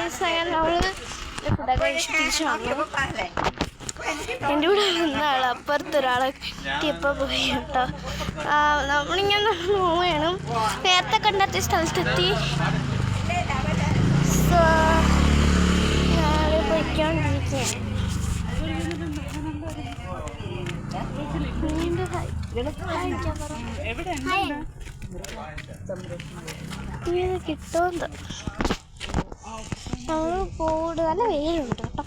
അങ്ങനെ നമ്മൾ ഫുഡൊക്കെ കഴിച്ച് തിരിച്ചു വന്നു. എൻ്റെ കൂടെ വന്ന ആൾ അപ്പുറത്തൊരാളെ എത്തിയപ്പോൾ പോയി കേട്ടോ. നമ്മളിങ്ങനെ പോവുകയാണ്. നേരത്തെ കണ്ടെത്തിയ സ്ഥലത്തെത്തി. സോ ഞാൻ പോയിക്കൊണ്ടിരിക്കുകയാണ്. ഇത് കിട്ടുമെന്ന് നമ്മൾ പോട്. നല്ല വെയിലുണ്ട് കേട്ടോ.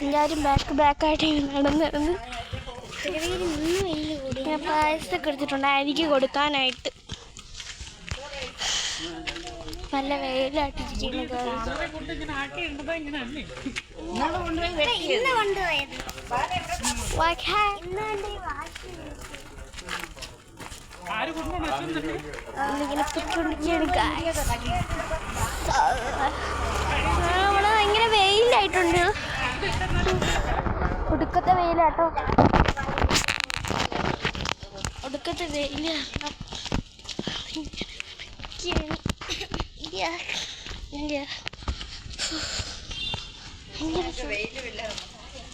എല്ലാവരും ബാക്കായിട്ട് നടന്ന് ഞാൻ പായസമൊക്കെ എടുത്തിട്ടുണ്ട് അരിക്ക് കൊടുക്കാനായിട്ട്. നല്ല വെയിലായിട്ടിരിക്കുന്നു. നമ്മള് ഭയങ്കര വെയിലായിട്ടുണ്ട്. ഒടുക്കത്തെ വെയിലാട്ടോ. ഒടുക്കത്തെ വെയിലാട്ടോ.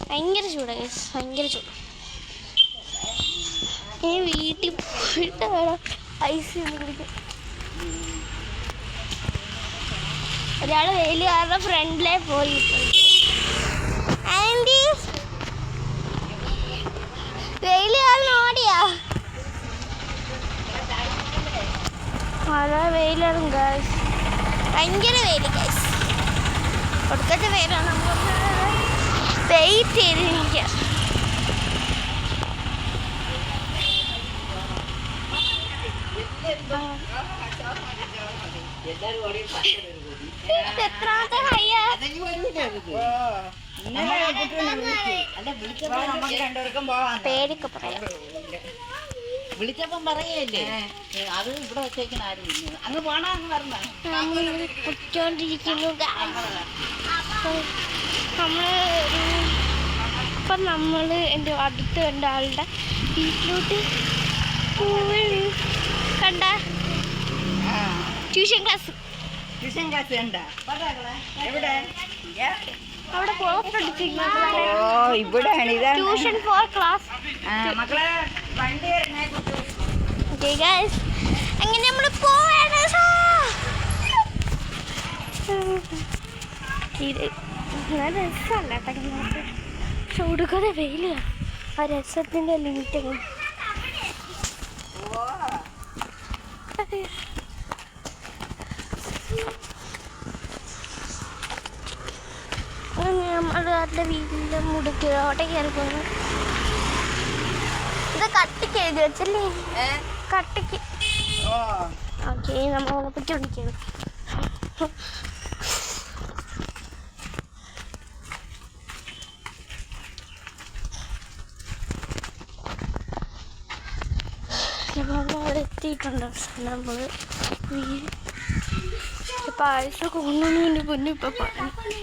ഭയങ്കര ചൂടാ, ഭയങ്കര ചൂട്. ഇനി വീട്ടിൽ പോയിട്ട് വേണം ഐസ് കുടിക്കും. ഒരാൾ വെയിൽ കാരണം ഫ്രണ്ടിലേ പോയി. ആൻറ്റി വെയിൽ കാരണം ഓടിയാ. മഴ വെയിലാണ് ഗൈസ്, ഭയങ്കര വെയിൽ ഗൈസ്. ഒടുക്കത്തെ വെയിലാണ്. നമ്മൾ വെയിറ്റ് ചെയ്തിരിക്കുക. എത്രാമത്തെ ഹയ്യ പേരൊക്കെ പറയാം. വിളിച്ചപ്പം പറയല്ലേ അത് ഇവിടെ വെച്ചേക്കണ ആരും അങ്ങ് പോണ അങ്ങ് പറഞ്ഞ കുറ്റോണ്ടിരിക്കുന്നു. നമ്മൾ എൻ്റെ അടുത്ത് കണ്ട ആളുടെ വീട്ടിലോട്ട് കണ്ട ട്യൂഷൻ ക്ലാസ് കണ്ട എവിടെ അവിടെ പോസ്റ്റ് ഇവിടെയാണ് ട്യൂഷൻ ഫോർ ക്ലാസ്. മക്കളെ വണ്ടി അങ്ങനെ നമ്മൾ പോവാണ്. ഇത് നല്ല രസമല്ല കേട്ടോ. പക്ഷെ കൊടുക്കാതെ വെയില ആ രസത്തിൻ്റെ ലിമിറ്റ് നമ്മളുടെ വീടിൻ്റെ മുടുക്കിലോട്ടെ കയറി പോകുന്നു. ഇത് കട്ടിക്ക് എഴുതി വെച്ചല്ലേ, കട്ടിക്ക്. ഓക്കെ, നമ്മൾ ഉറപ്പിച്ചോണ്ടിരിക്കണം. അവിടെ എത്തിയിട്ടുണ്ട്. നമ്മൾ പായസം കൊണ്ടുവന്നു. പൊന്നു ഇപ്പം